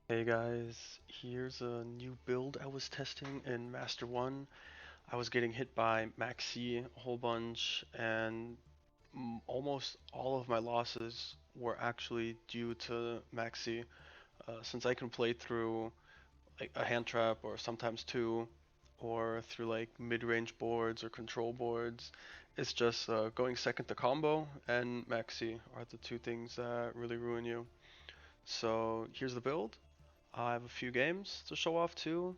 Hey guys, here's a new build I was testing in Master 1. I was getting hit by MAXX a whole bunch, and almost all of my losses were actually due to MAXX. Since I can play through like a hand trap or sometimes two, or through like mid-range boards or control boards, it's just going second to combo and MAXX are the two things that really ruin you. So here's the build. I have a few games to show off too.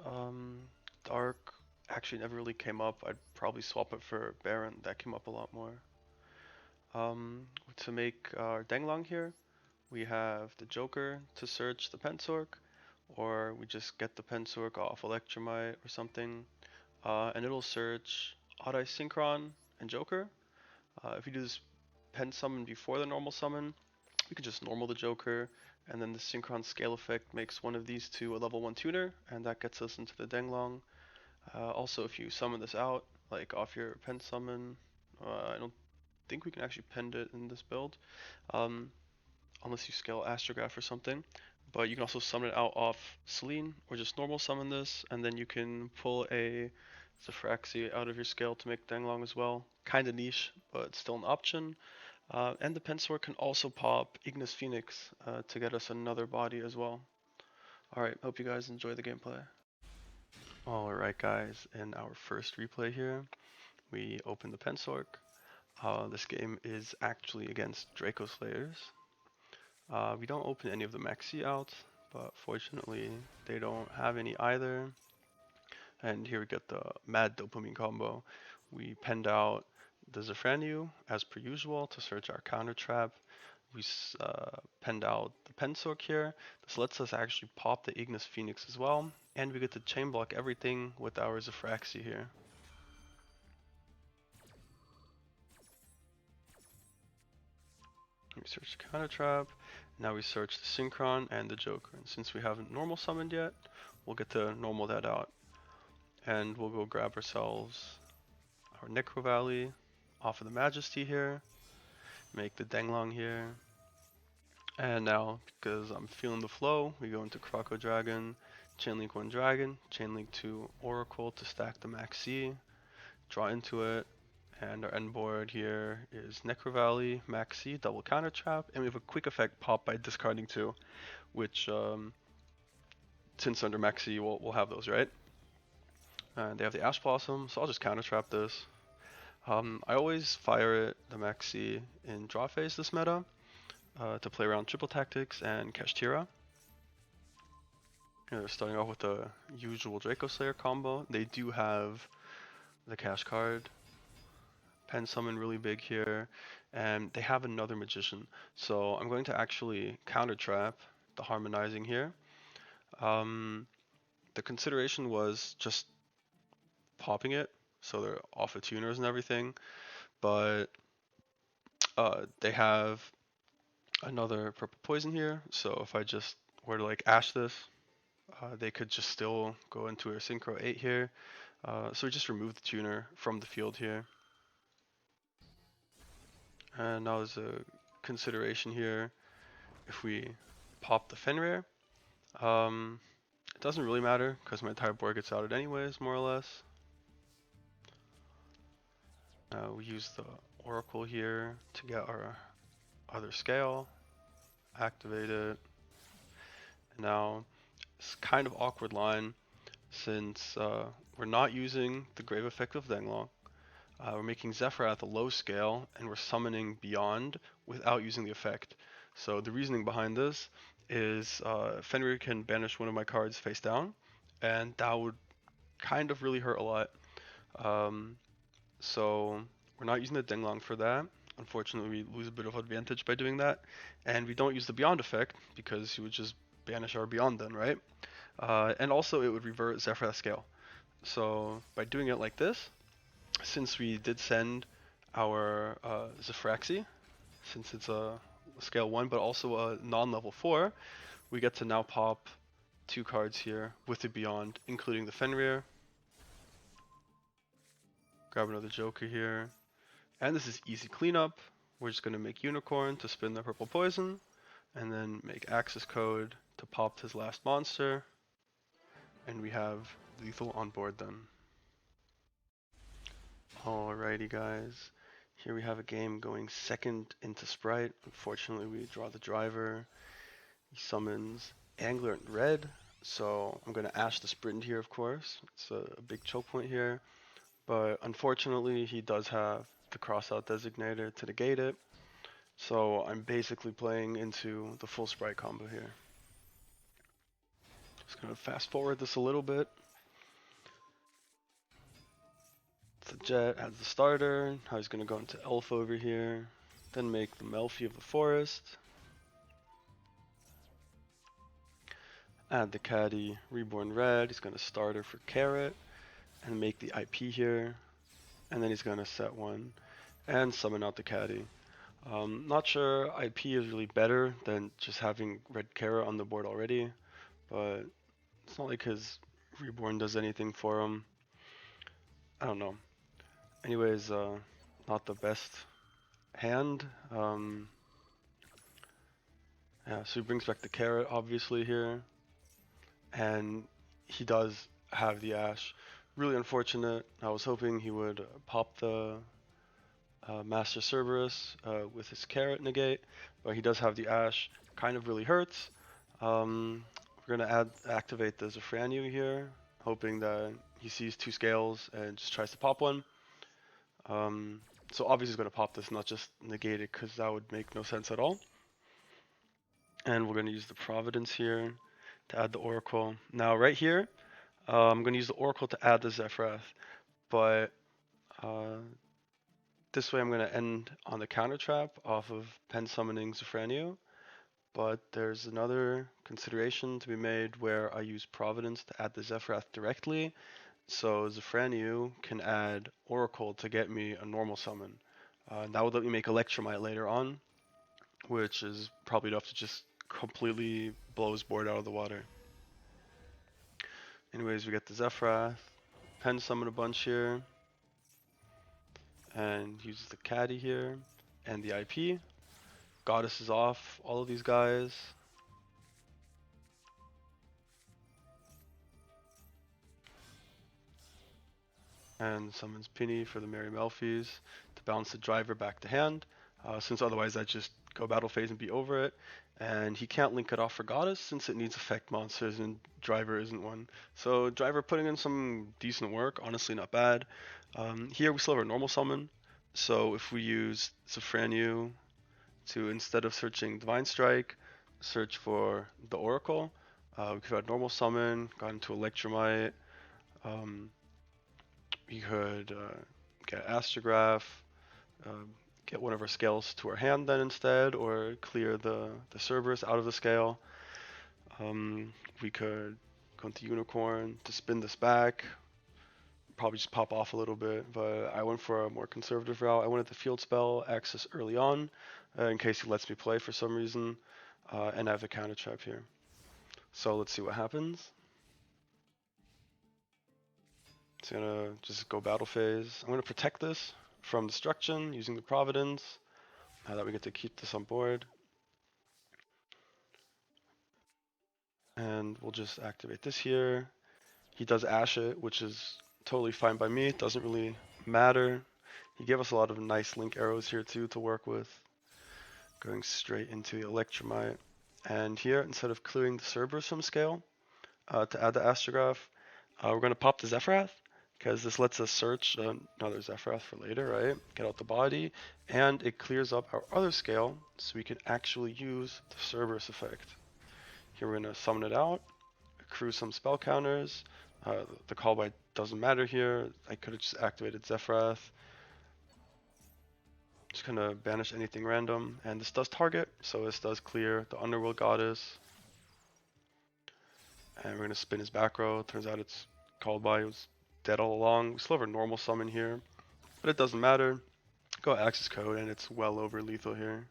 Um, Dark actually never really came up. I'd probably swap it for Baron. That came up a lot more. To make our Denglong here, we have the Joker to search the Pensork, or we just get the Pensork off Electromite or something, and it'll search Odd Eye Synchron and Joker. If you do this Pen summon before the normal summon, we could just normal the Joker, and then the Synchron Scale effect makes one of these two a level 1 tuner, and that gets us into the Denglong. Also, if you summon this out, like off your pen summon, I don't think we can actually pen it in this build, um, unless you scale Astrograph or something. But you can also summon it out off Selene, or just normal summon this, and then you can pull a Zefraslayers out of your scale to make Denglong as well. Kinda niche, but still an option. And the Pensor can also pop Ignis Phoenix to get us another body as well. Alright, hope you guys enjoy the gameplay. Alright guys, in our first replay here, we open the Pensork. This game is actually against Draco Slayers. We don't open any of the MAXX out, but fortunately they don't have any either. And here we get the mad dopamine combo. We penned out the Zefranu as per usual to search our counter trap. We penned out the Pensork here. This lets us actually pop the Ignis Phoenix as well, and we get to chain block everything with our Zefraslayers here. We search the counter trap. Now we search the Synchron and the Joker. And since we haven't normal summoned yet, we'll get to normal that out. And we'll go grab ourselves our Necro Valley off of the Majesty here. Make the Denglong here. And now, because I'm feeling the flow, we go into Croco Dragon, Chainlink 1 Dragon, Chainlink 2 Oracle to stack the MAXX, draw into it, and our end board here is Necro Valley, MAXX, double counter trap, and we have a quick effect pop by discarding 2, which, since under MAXX, we'll have those, right? And they have the Ash Blossom, so I'll just counter trap this. I always fire it, the MAXX, in draw phase this meta. To play around triple tactics and Kashtira. They're starting off with the usual Draco Slayer combo. They do have the cash card. Pen summon really big here. And they have another magician. So I'm going to actually counter trap the harmonizing here. The consideration was just popping it. So they're off of tuners and everything. But they have another purple poison here. So if I just were to like ash this, they could just still go into a Synchro 8 here. So we just remove the tuner from the field here. And now there's a consideration here. If we pop the Fenrir, it doesn't really matter because my entire board gets outed anyways, more or less. We use the Oracle here to get our other scale, activate it. And now it's kind of awkward line since we're not using the Grave Effect of Denglong. We're making Zephyr at the low scale, and we're summoning Beyond without using the effect. So the reasoning behind this is Fenrir can banish one of my cards face down, and that would kind of really hurt a lot. So we're not using the Denglong for that. Unfortunately, we lose a bit of advantage by doing that. And we don't use the Beyond effect, because he would just banish our Beyond then, right? And also it would revert Zephyr at scale. So by doing it like this, since we did send our Zefraslayers, since it's a scale 1 but also a non-level 4, we get to now pop 2 cards here with the Beyond, including the Fenrir. Grab another Joker here. And this is easy cleanup. We're just going to make Unicorn to spin the purple poison, and then make access code to pop his last monster, and we have lethal on board then. Alrighty guys, here we have a game going second into Sprite. Unfortunately we draw the driver. He summons Angler in red, so I'm going to Ash the Sprint here of course. It's a big choke point here, but unfortunately he does have the crossout designator to negate it, so I'm basically playing into the full Sprite combo here. Just going to fast forward this a little bit. The Jet has the starter, how he's going to go into Elf over here, then make the Melfi of the Forest, add the Caddy Reborn Red, he's going to starter for Carrot, and make the IP here, and then he's going to set one, and summon out the Caddy. Not sure IP is really better than just having Red Carrot on the board already, but it's not like his Reborn does anything for him. I don't know. Anyways, not the best hand. Yeah, so he brings back the Carrot obviously here, and he does have the Ash. Really unfortunate. I was hoping he would pop the Master Cerberus with his Carrot negate, but he does have the Ash. Kind of really hurts. We're gonna activate the Zefraslayers here, hoping that he sees 2 scales and just tries to pop one. So obviously he's gonna pop this, not just negate it, because that would make no sense at all. And we're gonna use the Providence here to add the Oracle. Now right here, I'm gonna use the Oracle to add the Zefrath, but this way I'm gonna end on the counter trap off of pen summoning Zefraslayers. But there's another consideration to be made where I use Providence to add the Zefrath directly, so Zefraslayers can add Oracle to get me a normal summon. That would let me make Electromite later on, which is probably enough to just completely blow his board out of the water. Anyways, we get the Zefrath, pen summon a bunch here, and uses the Caddy here, and the IP. Goddess is off all of these guys. And summons Penny for the Merry Melfies to bounce the driver back to hand, since otherwise I just go battle phase and be over it. And he can't link it off for Goddess since it needs effect monsters and driver isn't one. So driver putting in some decent work, honestly not bad. Here we still have our normal summon, so if we use Zefraslayers to, instead of searching Divine Strike, search for the Oracle, we could have normal summon, got into Electromite. We could get Astrograph, get one of our scales to our hand then instead, or clear the Cerberus out of the scale. We could go into Unicorn to spin this back, probably just pop off a little bit, but I went for a more conservative route. I wanted the field spell access early on, in case he lets me play for some reason, and I have the counter trap here. So let's see what happens. It's gonna just go battle phase. I'm gonna protect this from destruction using the Providence. Now that we get to keep this on board. And we'll just activate this here. He does Ash it, which is totally fine by me. It doesn't really matter. He gave us a lot of nice link arrows here too to work with. Going straight into the Electromite. And here, instead of clearing the Cerberus from scale to add the Astrograph, we're going to pop the Zefrath, because this lets us search another Zefrath for later, right? Get out the body, and it clears up our other scale, so we can actually use the Cerberus effect. Here we're going to summon it out, accrue some spell counters. The call by doesn't matter here. I could have just activated Zefrath. Just going to banish anything random, and this does target, so this does clear the Underworld Goddess. And we're going to spin his back row. Turns out it's called by, it was dead all along. We still have our normal summon here, but it doesn't matter. Go access code, and it's well over lethal here.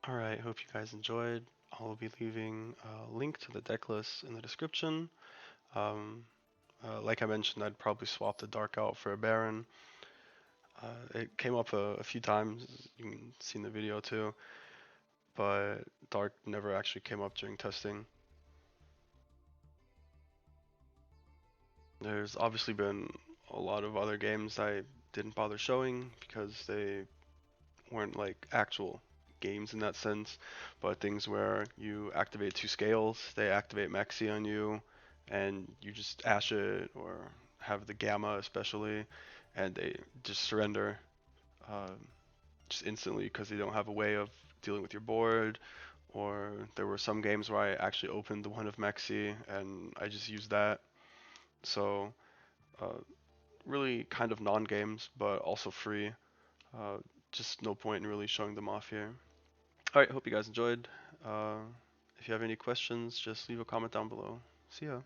Alright, hope you guys enjoyed. I'll be leaving a link to the deck list in the description. Like I mentioned, I'd probably swap the Dark out for a Baron. It came up a few times. You can see in the video too, but Dark never actually came up during testing. There's obviously been a lot of other games I didn't bother showing because they weren't like actual games in that sense, but things where you activate two scales, they activate MAXX on you, and you just ash it or have the gamma especially, and they just surrender uh, just instantly because they don't have a way of dealing with your board. Or there were some games where I actually opened the one of MAXX and I just used that. So uh, really kind of non-games, but also free. Uh, just no point in really showing them off here. Alright, hope you guys enjoyed. If you have any questions, just leave a comment down below. See ya.